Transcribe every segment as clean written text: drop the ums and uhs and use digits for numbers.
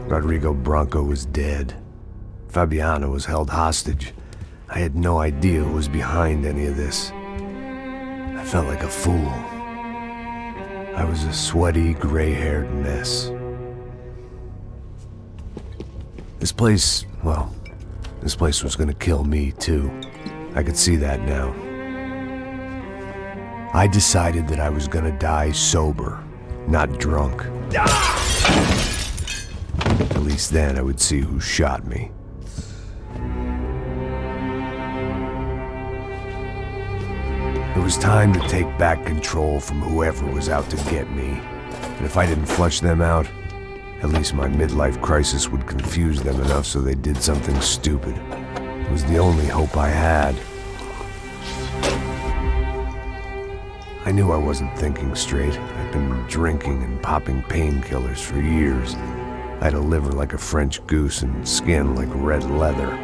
Rodrigo Branco was dead. Fabiana was held hostage. I had no idea who was behind any of this. I felt like a fool. I was a sweaty, gray-haired mess. This place was gonna kill me, too. I could see that now. I decided that I was gonna die sober, not drunk. At least then I would see who shot me. It was time to take back control from whoever was out to get me. And if I didn't flush them out, at least my midlife crisis would confuse them enough so they did something stupid. It was the only hope I had. I knew I wasn't thinking straight. I'd been drinking and popping painkillers for years. I had a liver like a French goose and skin like red leather.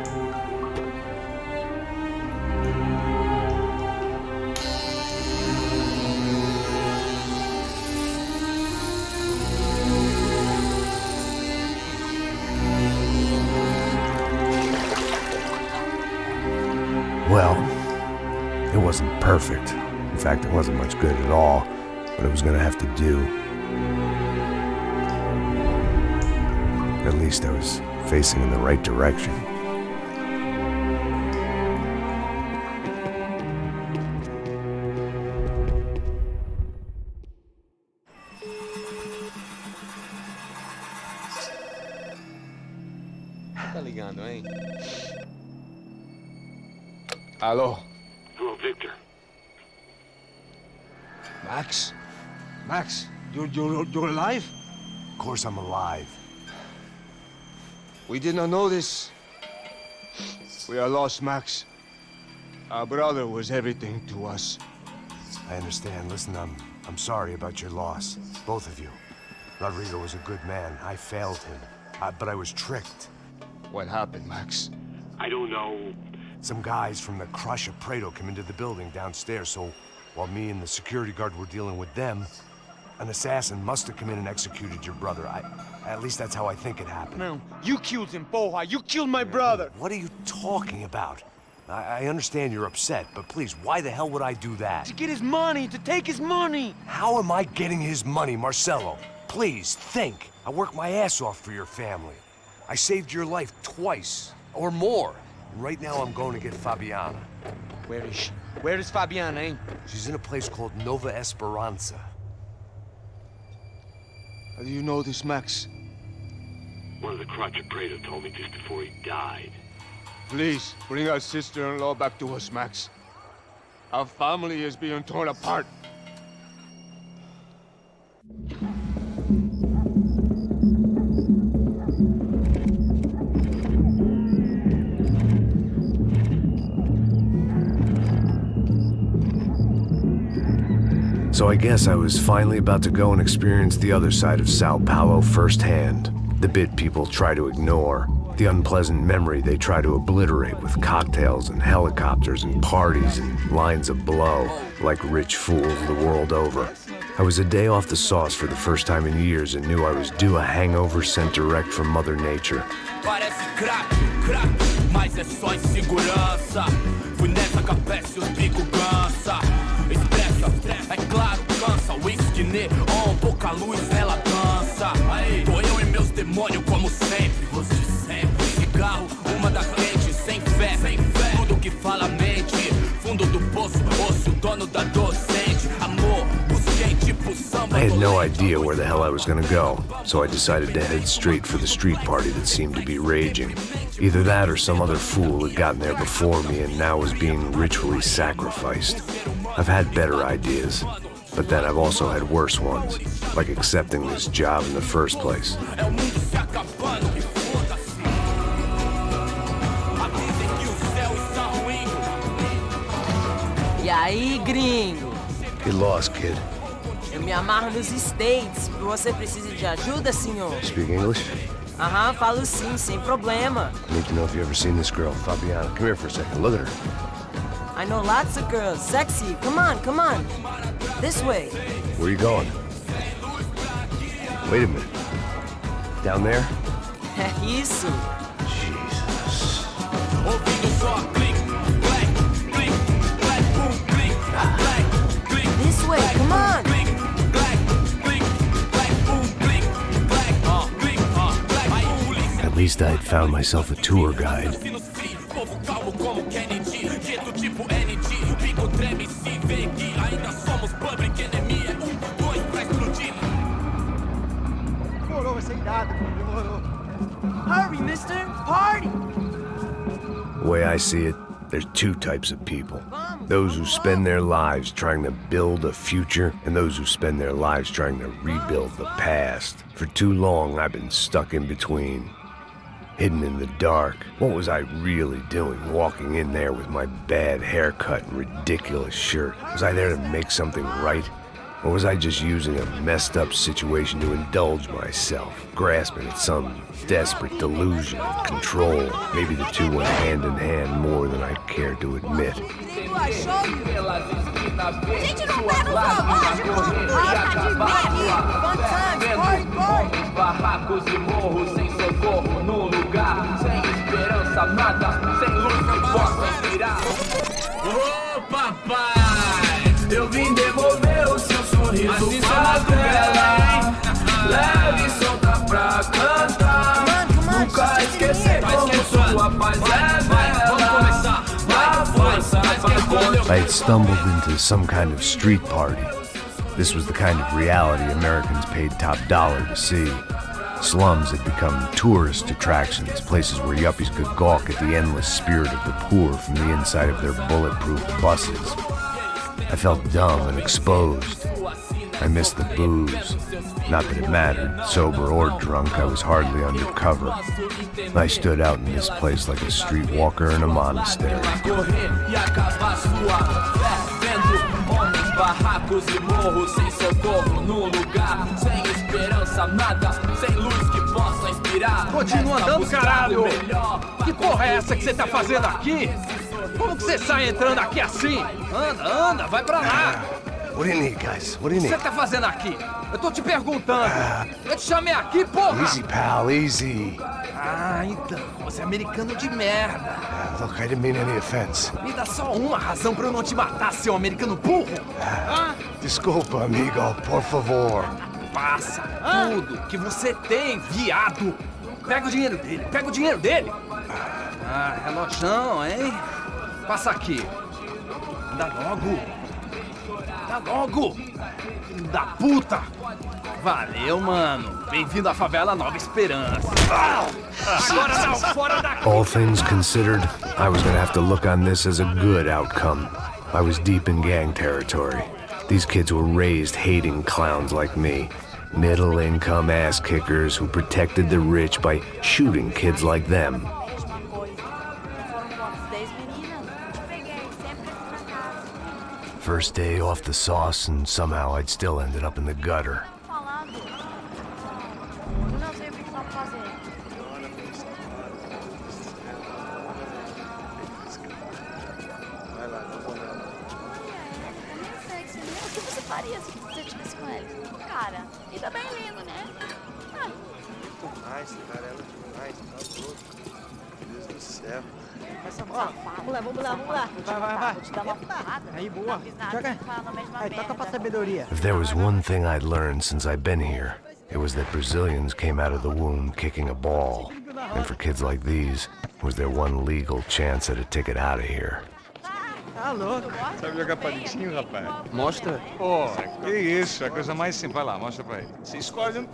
Well, it wasn't perfect. In fact, it wasn't much good at all, but it was gonna have to do. At least I was facing in the right direction. Tá ligando, hein? Alô? Hello, Victor. Max? Max, you're alive? Of course I'm alive. We did not know this. We are lost, Max. Our brother was everything to us. I understand. Listen, I'm sorry about your loss. Both of you. Rodrigo was a good man. I failed him. But I was tricked. What happened, Max? I don't know. Some guys from the Crush of Prado came into the building downstairs, so while me and the security guard were dealing with them, an assassin must have come in and executed your brother. At least that's how I think it happened. No, you killed him, Porra. You killed my brother. What are you talking about? I understand you're upset, but please, why the hell would I do that? To get his money, to take his money. How am I getting his money, Marcelo? Please, think. I worked my ass off for your family. I saved your life twice, or more. And right now I'm going to get Fabiana. Where is she? Where is Fabiana, eh? She's in a place called Nova Esperanza. How do you know this, Max? One of the Crotch of Prado told me just before he died. Please, bring our sister-in-law back to us, Max. Our family is being torn apart. So I guess I was finally about to go and experience the other side of Sao Paulo firsthand. The bit people try to ignore. The unpleasant memory they try to obliterate with cocktails and helicopters and parties and lines of blow, like rich fools the world over. I was a day off the sauce for the first time in years and knew I was due a hangover sent direct from Mother Nature. Parece crack, mas é só insegurança. Fui nessa capeste os bico cansa. Expressa, é claro, cansa. Whisky neon, pouca luz, ela dança. Tô eu e meus demônios como sempre. Você sempre. Cigarro, uma da frente, sem fé. Tudo que fala mente. Fundo do poço, osso, dono da docente. Amor, busquei tipo samba. I had no idea where the hell I was gonna go, so I decided to head straight for the street party that seemed to be raging. Either that or some other fool had gotten there before me and now was being ritually sacrificed. I've had better ideas, but then I've also had worse ones, like accepting this job in the first place. E aí, gringo? Get lost, kid. Eu me amarro nos States. Você precisa de ajuda, senhor? Speak English? Aham, falo sim, sem problema. I need to know if you've ever seen this girl, Fabiana. Come here for a second. Look at her. I know lots of girls. Sexy. Come on, come on. This way. Where are you going? Wait a minute. Down there? É isso. Jesus. Ouvindo só clique, clack, clique, clack, boom, clique, clack, clique. This way, come on. Clique, clack, clique, clack, boom, clique, clack, clique, clack. Aí polícia. At least I had found myself a tour guide. Povo calmo como Kennedy, jeito tipo ND. O bico treme se vê que ainda somos public enemy. É 2 pra explodir. Demorou, vai ser irado, demorou. Hurry, mister. Party. The way I see it, there's two types of people. Those who spend their lives trying to build a future, and those who spend their lives trying to rebuild the past. For too long, I've been stuck in between. Hidden in the dark. What was I really doing walking in there with my bad haircut and ridiculous shirt? Was I there to make something right? Or was I just using a messed up situation to indulge myself, grasping at some desperate delusion of control? Maybe the two went hand in hand more than I care to admit. I show you. Gente, não pega o relógio. Para de aqui. Fun times. Party, party. Barracos e morros sem socorro no lugar, sem esperança, nada, sem luz que possa inspirar. Ô papai, eu vim devolver o seu sorriso pra tela. Leve e solta pra cantar. Nunca esquecer como sua paz é bela. Dá força pra I had stumbled into some kind of street party. This was the kind of reality Americans paid top dollar to see. Slums had become tourist attractions, places where yuppies could gawk at the endless spirit of the poor from the inside of their bulletproof buses. I felt dumb and exposed. I missed the booze. Not that it mattered, sober or drunk, I was hardly undercover. I stood out in this place like a streetwalker in a monastery. Barracos e morros sem socorro no lugar, sem esperança, nada, sem luz que possa inspirar. Continua andando, caralho! Que porra é essa que você tá fazendo aqui? Como que você sai entrando aqui assim? Anda, anda, vai pra lá! What do you need, guys? What do you O que need? você tá fazendo aqui? Eu tô te perguntando. Eu te chamei aqui, porra! Easy, pal, easy. Ah, então, você é americano de merda. Look, I didn't mean any offense. Me dá só uma razão pra eu não te matar, seu americano burro. Desculpa, amigo, por favor. Passa tudo que você tem, viado. Pega o dinheiro dele, pega o dinheiro dele. Ah, relojão, hein? Passa aqui. Dá logo. Dá logo. Filho da puta. Valeu, mano. Bem-vindo à favela Nova Esperança. Agora não, fora daqui. All things considered, I was gonna have to look on this as a good outcome. I was deep in gang territory. These kids were raised hating clowns like me. Middle-income ass-kickers who protected the rich by shooting kids like them. First day off the sauce, and somehow I'd still ended up in the gutter. Faria se você estivesse com ele. Cara, e tá bem lindo, né? Ah. Demais, cara, ela demais, tá louco. Deus do céu. Vamos lá. Vai. Vou te dar uma porrada. Aí, boa. Joga. Aí, toca pra merda. sabedoria. If there was one thing I'd learned since I've been here, it was that Brazilians came out of the womb kicking a ball. And for kids like these, was their one legal chance at a ticket out of here. Tá louco. Sabe jogar palitinho, rapaz? Mostra. Pô, que isso, é a coisa mais simples. Vai lá, mostra pra ele. Você escolhe um...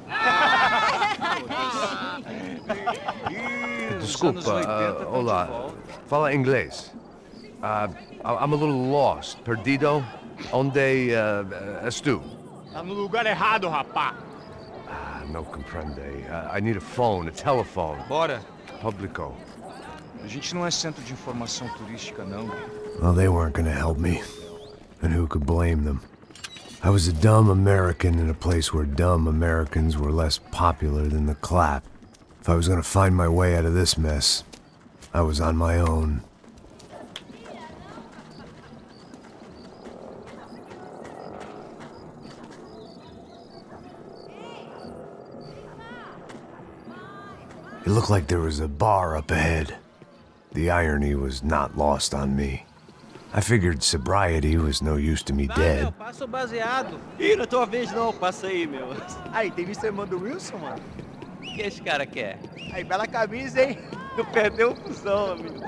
Desculpa, olá. Fala inglês. I'm a little lost. Perdido? Onde estou? Tá no lugar errado, rapá. No comprende. I need a phone, a telephone. Bora. Publico. A gente não é centro de informação turística, não. Well, they weren't gonna help me. And who could blame them? I was a dumb American in a place where dumb Americans were less popular than the clap. If I was gonna find my way out of this mess, I was on my own. It looked like there was a bar up ahead. The irony was not lost on me. I figured sobriety was no use to me dead. Passa o baseado. Ih, não é tua vez não, passa aí, meu. Aí, tem visto a irmã do Wilson, mano? O que esse cara quer? Aí, bela camisa, hein? Tu perdeu o fusão, amigo.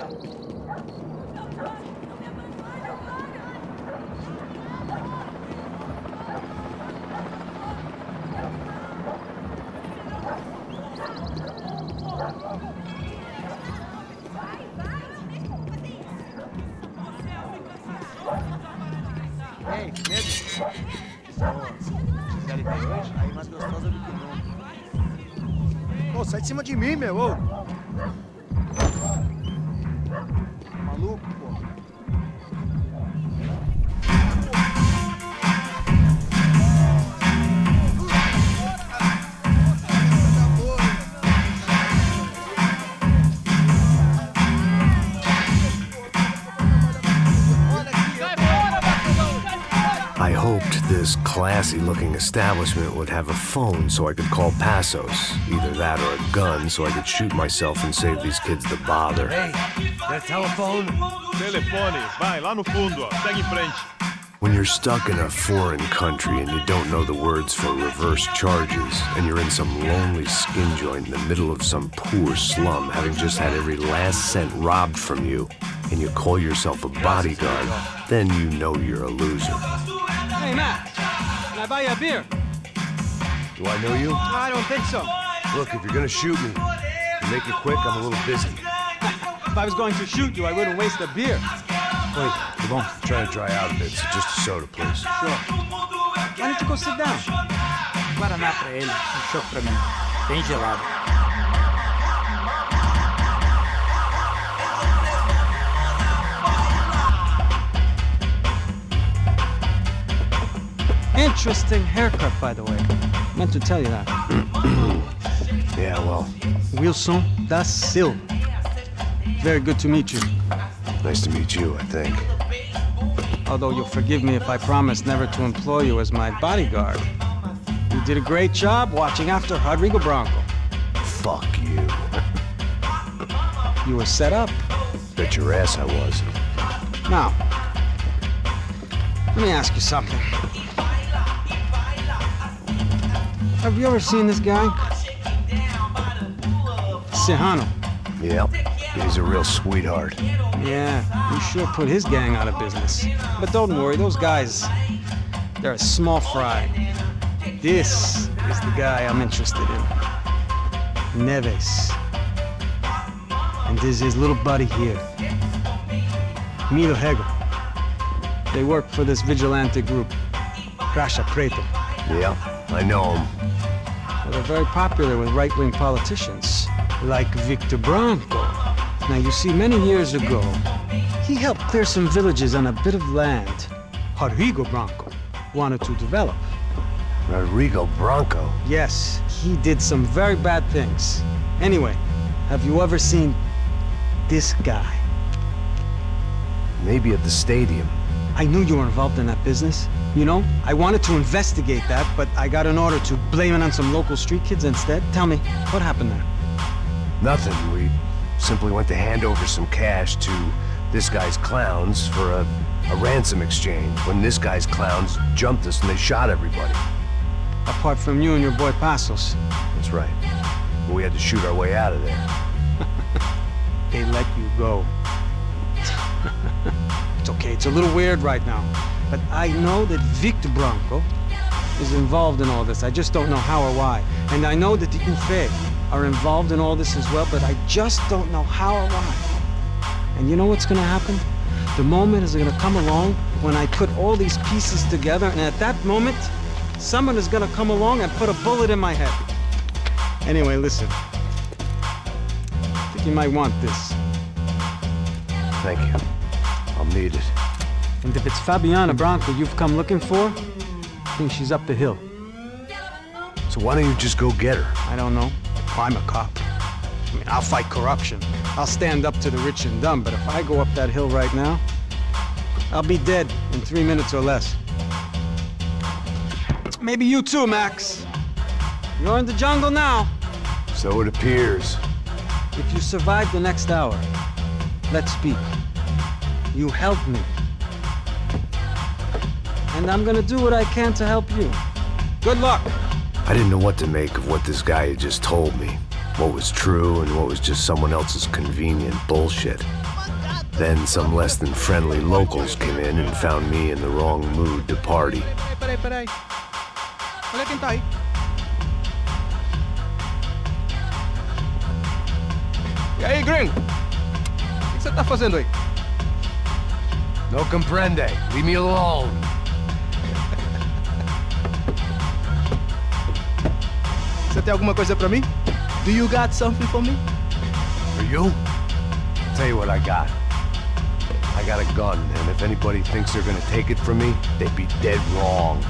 Ei, medo? Quiserem ter hoje? Aí, mais gostosa do que nunca. Ô, sai de cima de mim, meu, ô! Maluco, pô. I hoped this classy-looking establishment would have a phone so I could call Passos. Either that or a gun so I could shoot myself and save these kids the bother. Hey, that telephone? Telefone, vai, lá no fundo, ó. Segue em frente. When you're stuck in a foreign country and you don't know the words for reverse charges, and you're in some lonely skin joint in the middle of some poor slum, having just had every last cent robbed from you, and you call yourself a bodyguard, then you know you're a loser. Hey, Matt, can I buy you a beer? Do I know you? I don't think so. Look, if you're gonna shoot me, to make it quick, I'm a little busy. If I was going to shoot you, I wouldn't waste a beer. Wait, come on. I'm trying to dry out a bit, so just a soda, please. Sure. Why don't you go sit down? Guaraná pra ele, choque pra mim. Bem gelado. Interesting haircut, by the way. Meant to tell you that. Yeah, well, Wilson da Silva. Very good to meet you. nice to meet you, I think. Although you'll forgive me if I promise never to employ you as my bodyguard. You did a great job watching after Rodrigo Bronco. Fuck you. You were set up. Bet your ass I was. Now, let me ask you something. Have you ever seen this guy? Serrano. Yep, he's a real sweetheart. Yeah, he sure put his gang out of business. But don't worry, those guys, they're a small fry. This is the guy I'm interested in. Neves. And this is his little buddy here. Milo Hegel. They work for this vigilante group, Caixa Preto. Yeah, I know him. Well, they're very popular with right-wing politicians, like Victor Bronco. Now, you see, many years ago, he helped clear some villages on a bit of land Rodrigo Bronco wanted to develop. Rodrigo Bronco? Yes, he did some very bad things. Anyway, have you ever seen this guy? Maybe at the stadium. I knew you were involved in that business. You know, I wanted to investigate that, but I got an order to blame it on some local street kids instead. Tell me, what happened there? Nothing. We simply went to hand over some cash to this guy's clowns for a ransom exchange when this guy's clowns jumped us and they shot everybody. Apart from you and your boy Passos. That's right. But we had to shoot our way out of there. They let you go. It's okay, it's a little weird right now. But I know that Victor Bronco is involved in all this. I just don't know how or why. And I know that the UFE are involved in all this as well, but I just don't know how or why. And you know what's gonna happen? The moment is gonna come along when I put all these pieces together, and at that moment, someone is gonna come along and put a bullet in my head. Anyway, listen. I think you might want this. Thank you. I'll need it. And if it's Fabiana Bronco you've come looking for, I think she's up the hill. So why don't you just go get her? I don't know. I'm a cop. I mean, I'll fight corruption. I'll stand up to the rich and dumb, but if I go up that hill right now, I'll be dead in 3 minutes or less. Maybe you too, Max. You're in the jungle now. So it appears. If you survive the next hour, let's speak. You help me. And I'm gonna do what I can to help you. Good luck! I didn't know what to make of what this guy had just told me. What was true and what was just someone else's convenient bullshit. Then some less than friendly locals came in and found me in the wrong mood to party. Peraí. Olha quem tá aí. E aí, gringo? O que você tá fazendo aí? No comprende. Leave me alone. Você tem alguma coisa pra mim? Do you got something for me? For you? Tell you what I got. I got a gun, and if anybody thinks they're gonna take it from me, they'd be dead wrong.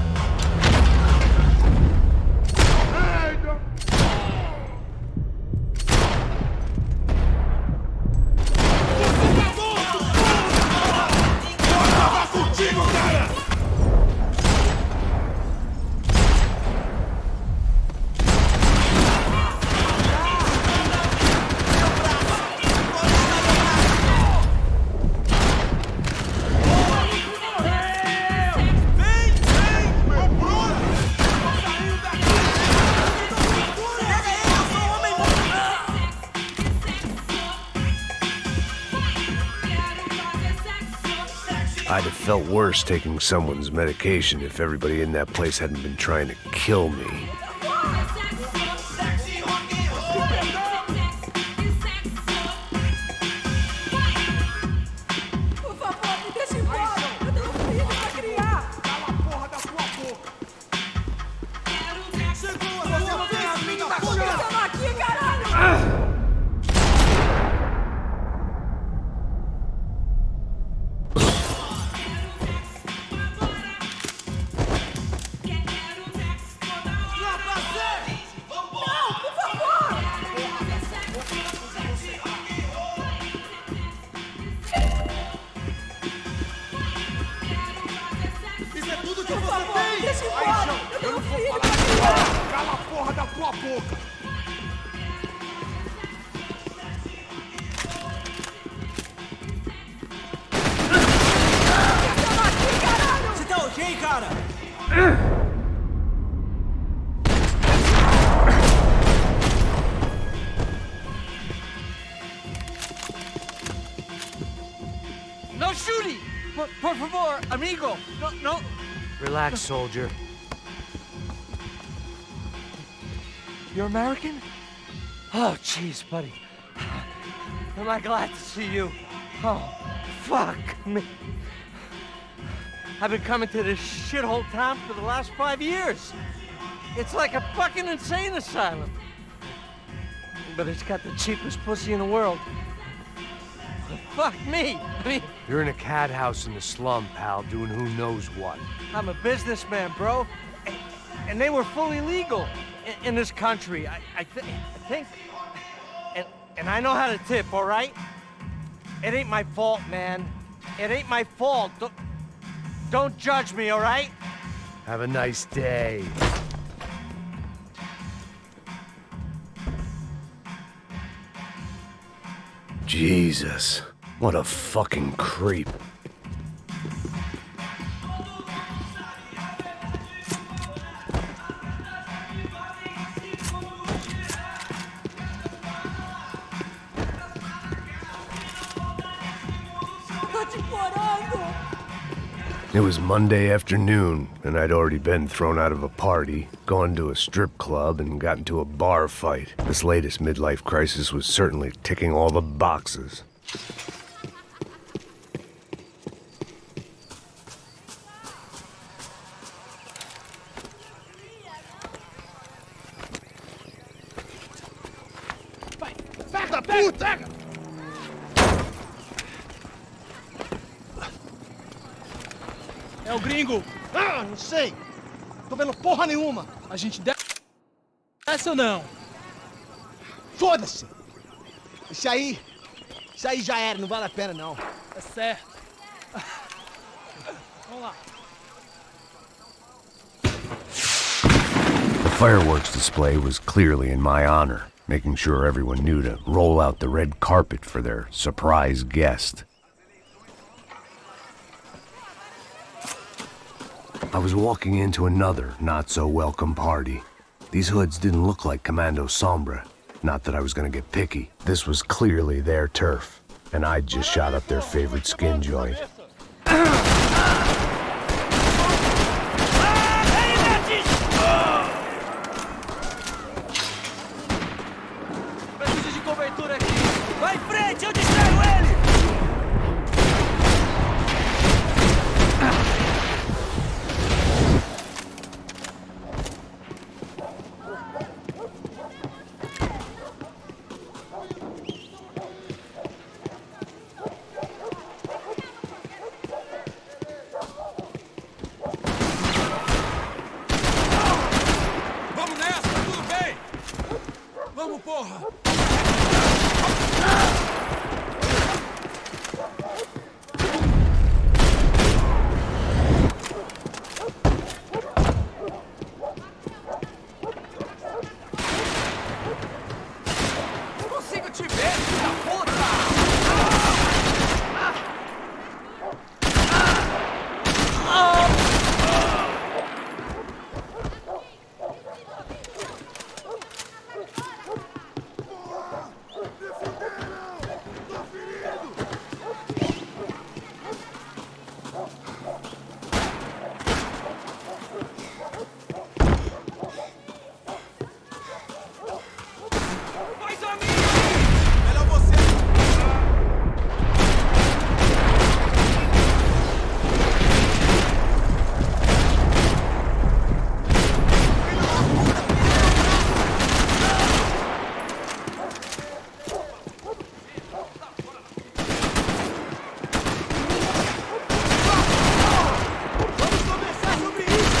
I'd have felt worse taking someone's medication if everybody in that place hadn't been trying to kill me. No shooting! Por favor, amigo! No. Relax, soldier. You're American? Oh, jeez, buddy. Am I glad to see you? Oh, fuck me. I've been coming to this shithole town for the last 5 years. It's like a fucking insane asylum. But it's got the cheapest pussy in the world. Fuck me. I mean, You're in a cat house in the slum, pal, doing who knows what. I'm a businessman, bro. And they were fully legal in this country. I think. And I know how to tip, all right? It ain't my fault, man. It ain't my fault. Don't judge me, all right? Have a nice day. Jesus, what a fucking creep. It was Monday afternoon, and I'd already been thrown out of a party, gone to a strip club, and got into a bar fight. This latest midlife crisis was certainly ticking all the boxes. Pega, puta! É o gringo! Ah, não sei! Tô vendo porra nenhuma! A gente desce ou não? Foda-se! Isso aí já era, não vale a pena não. É certo. Vamos lá. The fireworks display was clearly in my honor. making sure everyone knew to roll out the red carpet for their surprise guest. I was walking into another not-so-welcome party. These hoods didn't look like Commando Sombra. Not that I was gonna get picky. This was clearly their turf, and I'd just shot up their favorite skin joint. Preciso de cobertura aqui. Vai em frente, eu distraio ele! Vamos nessa, tudo bem? Vamos, porra! Não consigo te ver, filho da puta! Faz a minha! Melhor você! Vamos conversar sobre isso!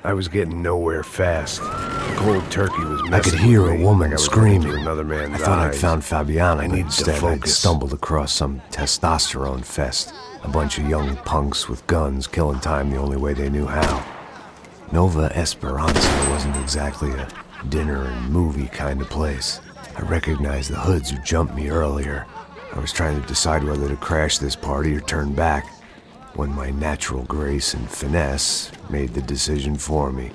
I was getting nowhere fast. The cold turkey was messing. I could hear a woman screaming. Another man's I thought I'd found Fabiana, I needed to focus. I stumbled across some testosterone fest. A bunch of young punks with guns killing time the only way they knew how. Nova Esperanza wasn't exactly a dinner and movie kind of place. I recognized the hoods who jumped me earlier. I was trying to decide whether to crash this party or turn back, when my natural grace and finesse made the decision for me.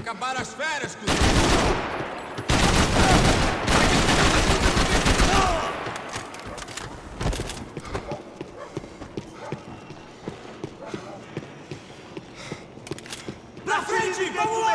Acabaram as férias, cuzão. Pra frente, vamos lá!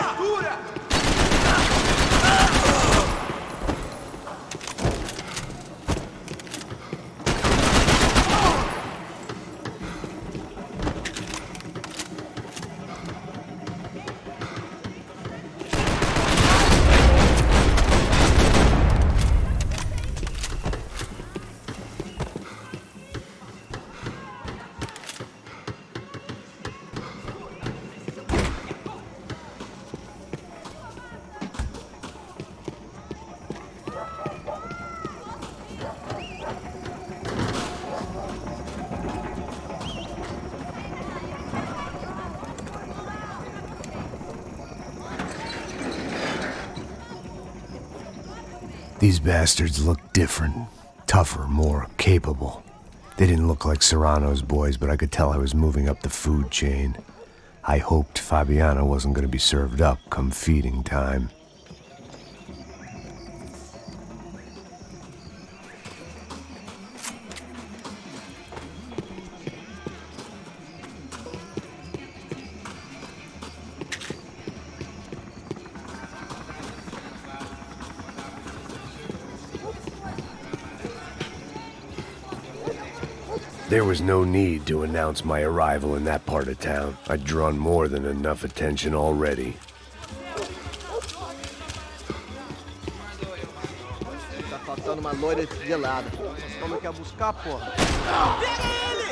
These bastards looked different, tougher, more capable. They didn't look like Serrano's boys, but I could tell I was moving up the food chain. I hoped Fabiana wasn't going to be served up come feeding time. There was no need to announce my arrival in that part of town. I'd drawn more than enough attention already. Tá faltando uma loira gelada. Como que é buscar, porra? Pega ele!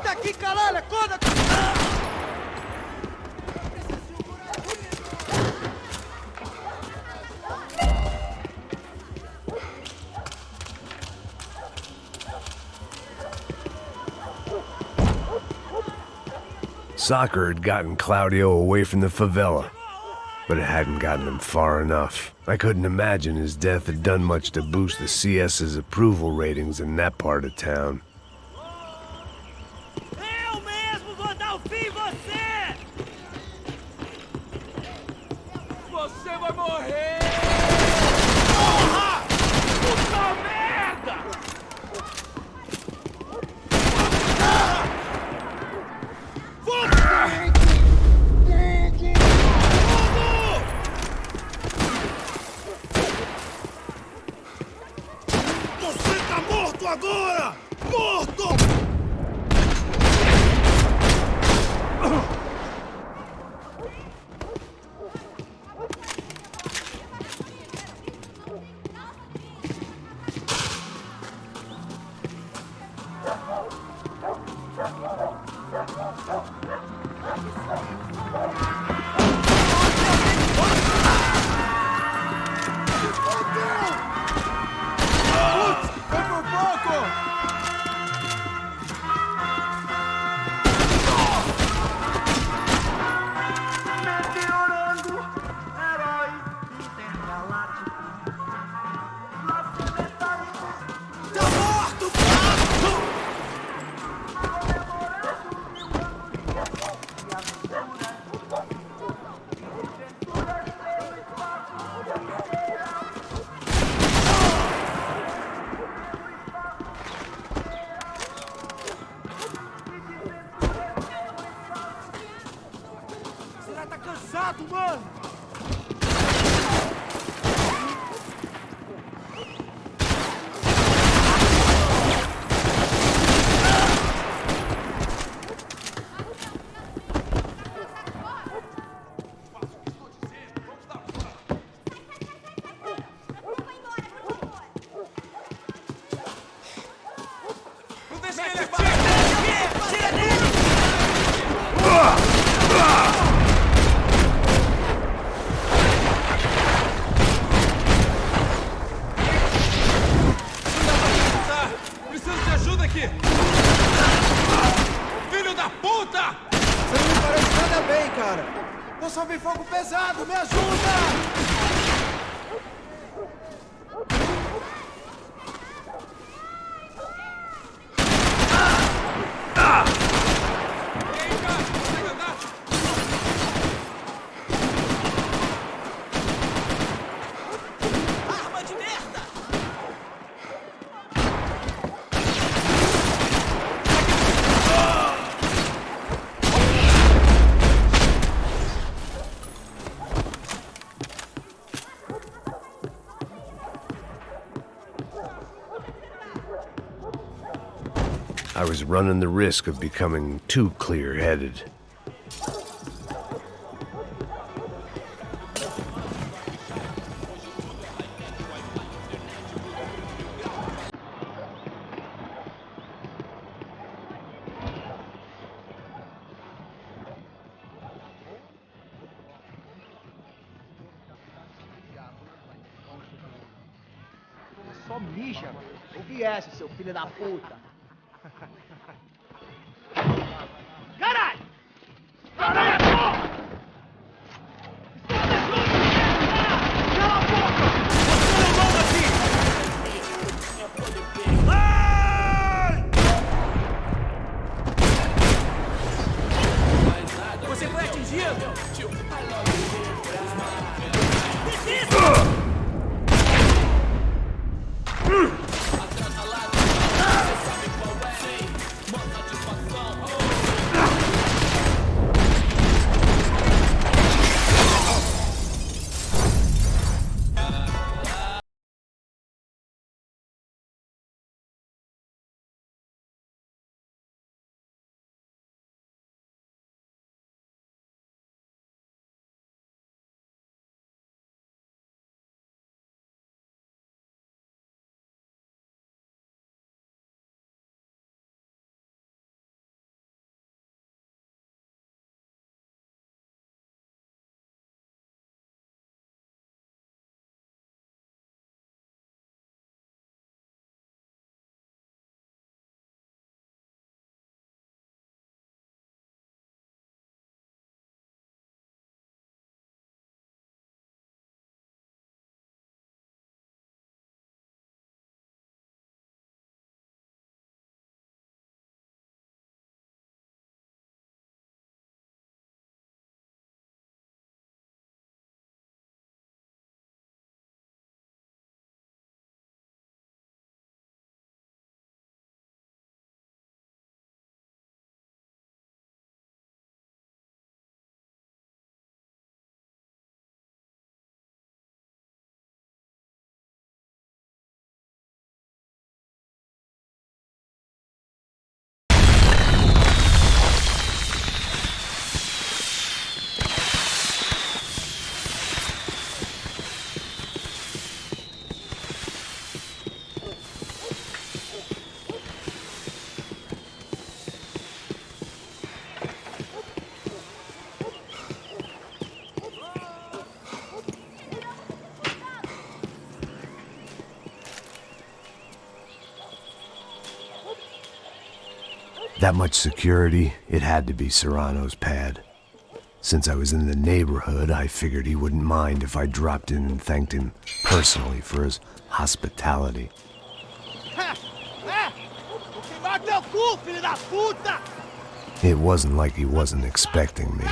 Aqui, caralho, acorda! Soccer had gotten Claudio away from the favela, but it hadn't gotten him far enough. I couldn't imagine his death had done much to boost the CS's approval ratings in that part of town. Eu mesmo vou dar o fim em você! Você vai morrer! Porra! Puta merda! Você tá morto agora! Morto! Tá cansado, mano! Não deixa ele levar! Tira dele! puta! Você não me parece nada bem, cara. Eu só vi fogo pesado, me ajuda! I was running the risk of becoming too clear-headed. Só mija, ouvi essa, seu filho da puta. Caralho! Caralho, porra! Cala a boca! Você não manda aqui! Você foi atingido! That much security, it had to be Serrano's pad. Since I was in the neighborhood, I figured he wouldn't mind if I dropped in and thanked him personally for his hospitality. It wasn't like he wasn't expecting me.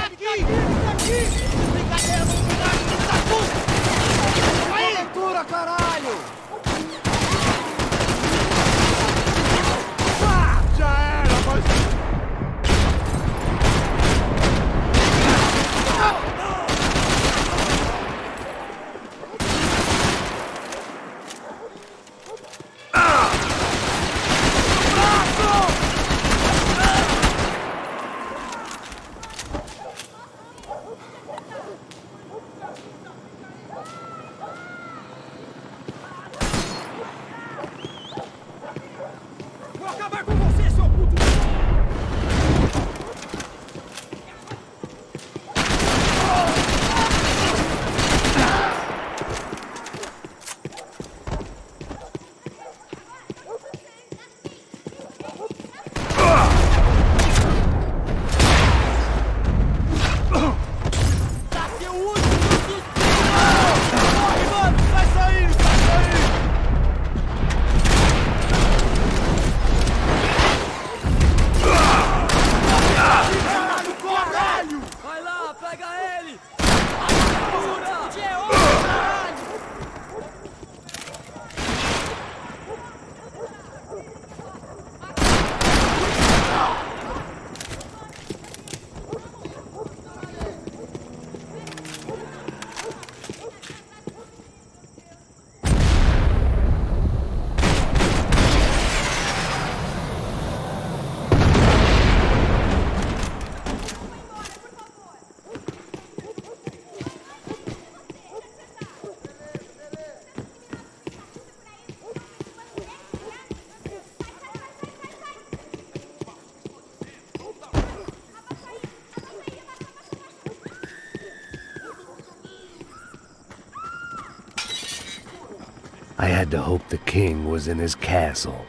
I had to hope the king was in his castle.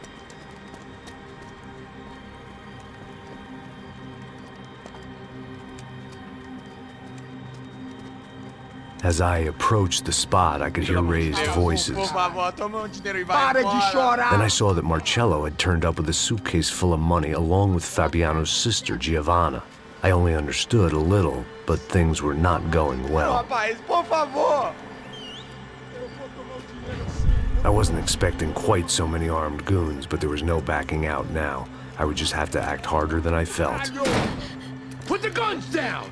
As I approached the spot, I could hear raised voices. Then I saw that Marcello had turned up with a suitcase full of money along with Fabiano's sister, Giovanna. I only understood a little, but things were not going well. I wasn't expecting quite so many armed goons, but there was no backing out now. I would just have to act harder than I felt. Put the guns down!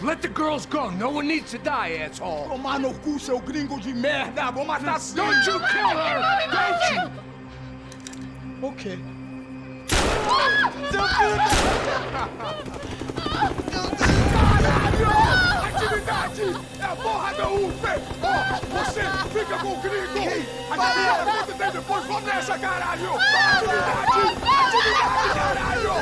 Let the girls go. No one needs to die, asshole. Tomar no cu, seu gringo de merda. Vou matar sim. Don't you kill her! Don't you! Ok. Caralho! Atividade! É a porra da UF! Ó, você fica com o gringo! Atividade, quanto tempo depois, vamos nessa, caralho! Atividade! Atividade, caralho!